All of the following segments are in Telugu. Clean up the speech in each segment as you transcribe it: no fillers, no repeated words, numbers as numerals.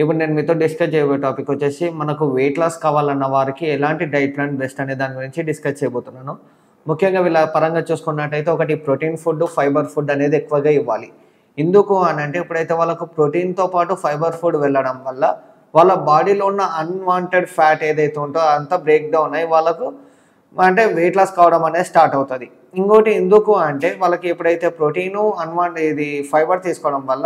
ఇప్పుడు నేను మీతో డిస్కస్ చేయబోయే టాపిక్ వచ్చేసి మనకు వెయిట్ లాస్ కావాలన్న వారికి ఎలాంటి డైట్ ప్లాన్ బెస్ట్ అనే దాని గురించి డిస్కస్ చేయబోతున్నాను. ముఖ్యంగా వీళ్ళ పరంగా చూసుకున్నట్టయితే ఒకటి ప్రోటీన్ ఫుడ్, ఫైబర్ ఫుడ్ అనేది ఎక్కువగా ఇవ్వాలి. ఎందుకు అని అంటే ఇప్పుడైతే వాళ్ళకు ప్రోటీన్తో పాటు ఫైబర్ ఫుడ్ వెళ్ళడం వల్ల వాళ్ళ బాడీలో ఉన్న అన్వాంటెడ్ ఫ్యాట్ ఏదైతే ఉంటుందో అదంతా బ్రేక్ డౌన్ అయ్యి వాళ్ళకు అంటే వెయిట్ లాస్ కావడం అనేది స్టార్ట్ అవుతుంది. ఇంకోటి ఎందుకు అంటే వాళ్ళకి ఎప్పుడైతే ప్రోటీను ఇది ఫైబర్ తీసుకోవడం వల్ల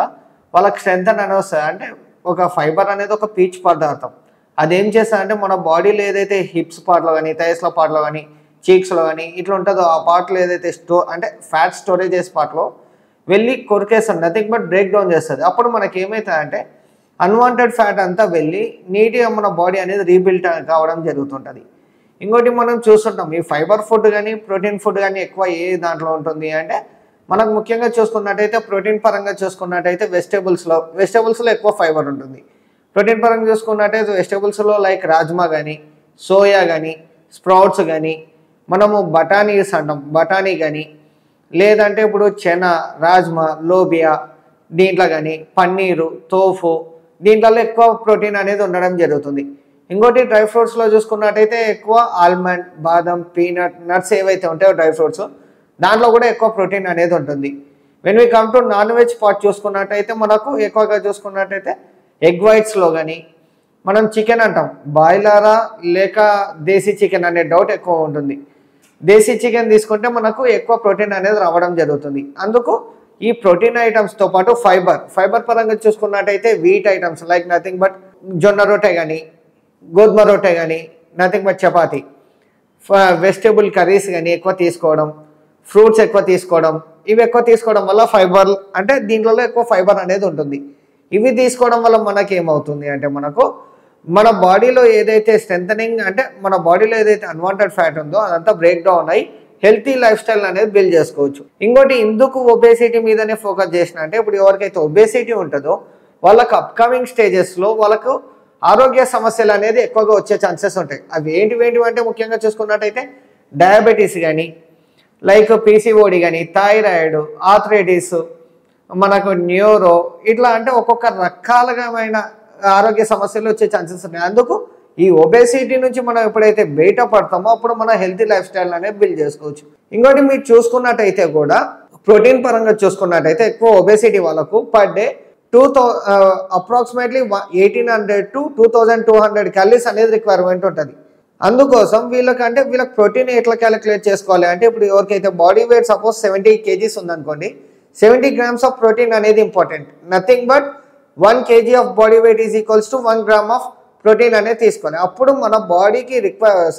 వాళ్ళకి స్ట్రెంత్ అనేది వస్తుంది. అంటే ఒక ఫైబర్ అనేది ఒక పీచ్ పదార్థం. అదేం చేస్తుందంటే మన బాడీలో ఏదైతే హిప్స్ పార్ట్లో కానీ, థైస్ల పార్ట్లో కానీ, చీక్స్లో కానీ ఇట్లా ఉంటుందో ఆ పార్ట్లో ఏదైతే అంటే ఫ్యాట్ స్టోరేజెస్ పార్ట్లో వెళ్ళి కొరికేస్తుంది, నథింగ్ బట్ బ్రేక్ డౌన్ చేస్తుంది. అప్పుడు మనకి ఏమవుతుందంటే అన్వాంటెడ్ ఫ్యాట్ అంతా వెళ్ళి నీట్గా మన బాడీ అనేది రీబిల్డ్ కావడం జరుగుతుంటుంది. ఇంకోటి మనం చూస్తుంటాం ఈ ఫైబర్ ఫుడ్ కానీ, ప్రోటీన్ ఫుడ్ కానీ ఎక్కువ ఏ దాంట్లో ఉంటుంది అంటే మనకు ముఖ్యంగా చూసుకున్నట్టయితే ప్రోటీన్ పరంగా చూసుకున్నట్టయితే వెజిటేబుల్స్లో ఎక్కువ ఫైబర్ ఉంటుంది. ప్రోటీన్ పరంగా చూసుకున్నట్టయితే వెజిటేబుల్స్లో లైక్ రాజ్మా కానీ, సోయా కానీ, స్ప్రౌట్స్ కానీ, మనము బఠానీస్ అంటాం, బఠానీ కానీ, లేదంటే ఇప్పుడు చెనా, రాజ్మా, లోబియా, దీంట్లో కానీ పన్నీరు, తోఫు, దీంట్లో ఎక్కువ ప్రోటీన్ అనేది ఉండడం జరుగుతుంది. ఇంకోటి డ్రై ఫ్రూట్స్లో చూసుకున్నట్టయితే ఎక్కువ ఆల్మండ్, బాదం, పీనట్, నట్స్ ఏవైతే ఉంటాయో డ్రై ఫ్రూట్స్ దాంట్లో కూడా ఎక్కువ ప్రోటీన్ అనేది ఉంటుంది. When we come to non veg part చూసుకున్నట్టయితే మనకు ఎక్కువగా చూసుకున్నట్టయితే ఎగ్ వైట్స్లో కానీ, మనం చికెన్ అంటాం బాయిలరా లేక దేశీ చికెన్ అనే డౌట్ ఎక్కువ ఉంటుంది. దేశీ చికెన్ తీసుకుంటే మనకు ఎక్కువ ప్రోటీన్ అనేది రావడం జరుగుతుంది. అందుకు ఈ ప్రోటీన్ ఐటమ్స్తో పాటు ఫైబర్ పరంగా చూసుకున్నట్టయితే wheat items like nothing but జొన్న రొట్టె కానీ, గోధుమ రొట్టె కానీ, nothing but chapati, vegetable curries కానీ ఎక్కువ తీసుకోవడం, ఫ్రూట్స్ ఎక్కువ తీసుకోవడం, ఇవి ఎక్కువ తీసుకోవడం వల్ల ఫైబర్ అంటే దీంట్లో ఎక్కువ ఫైబర్ అనేది ఉంటుంది. ఇవి తీసుకోవడం వల్ల మనకి ఏమవుతుంది అంటే మనకు మన బాడీలో ఏదైతే స్ట్రెంథనింగ్ అంటే మన బాడీలో ఏదైతే అన్వాంటెడ్ ఫ్యాట్ ఉందో అదంతా బ్రేక్ డౌన్ అయ్యి హెల్తీ లైఫ్ స్టైల్ అనేది బిల్డ్ చేసుకోవచ్చు. ఇంకోటి ఎందుకు ఒబేసిటీ మీదనే ఫోకస్ చేసిన అంటే ఇప్పుడు ఎవరికైతే ఒబేసిటీ ఉంటుందో వాళ్ళకు అప్కమింగ్ స్టేజెస్లో వాళ్ళకు ఆరోగ్య సమస్యలు అనేది ఎక్కువగా వచ్చే ఛాన్సెస్ ఉంటాయి. అవి ఏంటివి అంటే ముఖ్యంగా చూసుకున్నట్టయితే డయాబెటీస్ కానీ, లైక్ పీసీఓడి కానీ, థైరాయిడ్, ఆర్థరైటిస్, మనకు న్యూరో, ఇట్లా అంటే ఒక్కొక్క రకాలమైన ఆరోగ్య సమస్యలు వచ్చే ఛాన్సెస్ ఉన్నాయి. అందుకు ఈ ఒబేసిటీ నుంచి మనం ఎప్పుడైతే బయట పడతామో అప్పుడు మన హెల్తీ లైఫ్ స్టైల్ అనేది బిల్డ్ చేసుకోవచ్చు. ఇంకోటి మీరు చూసుకున్నట్టయితే కూడా ప్రోటీన్ పరంగా చూసుకున్నట్టయితే ఎక్కువ ఒబేసిటీ వాళ్ళకు per day approximately 1800 to 2200 calories అనేది రిక్వైర్మెంట్ ఉంటుంది. అందుకోసం వీళ్ళకి ప్రోటీన్ ఎట్లా క్యాలిక్యులేట్ చేసుకోవాలి అంటే ఇప్పుడు ఎవరికైతే బాడీ వెయిట్ సపోజ్ 70 kgs ఉందనుకోండి, 70 grams ఆఫ్ ప్రోటీన్ అనేది important. Nothing but 1 kg of body weight is equals to 1 gram of protein అనేది తీసుకోవాలి. అప్పుడు మన బాడీకి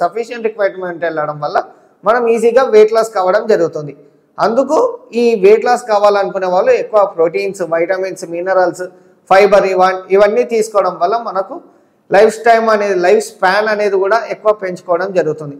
సఫిషియంట్ రిక్వైర్మెంట్ వెళ్ళడం వల్ల మనం ఈజీగా వెయిట్ లాస్ కావడం జరుగుతుంది. అందుకు ఈ వెయిట్ లాస్ కావాలనుకునే వాళ్ళు ఎక్కువ ప్రోటీన్స్, వైటమిన్స్, మినరల్స్, ఫైబర్ ఇవన్నీ తీసుకోవడం వల్ల మనకు లైఫ్ స్పాన్ అనేది కూడా ఎక్కువ పెంచుకోవడం జరుగుతుంది.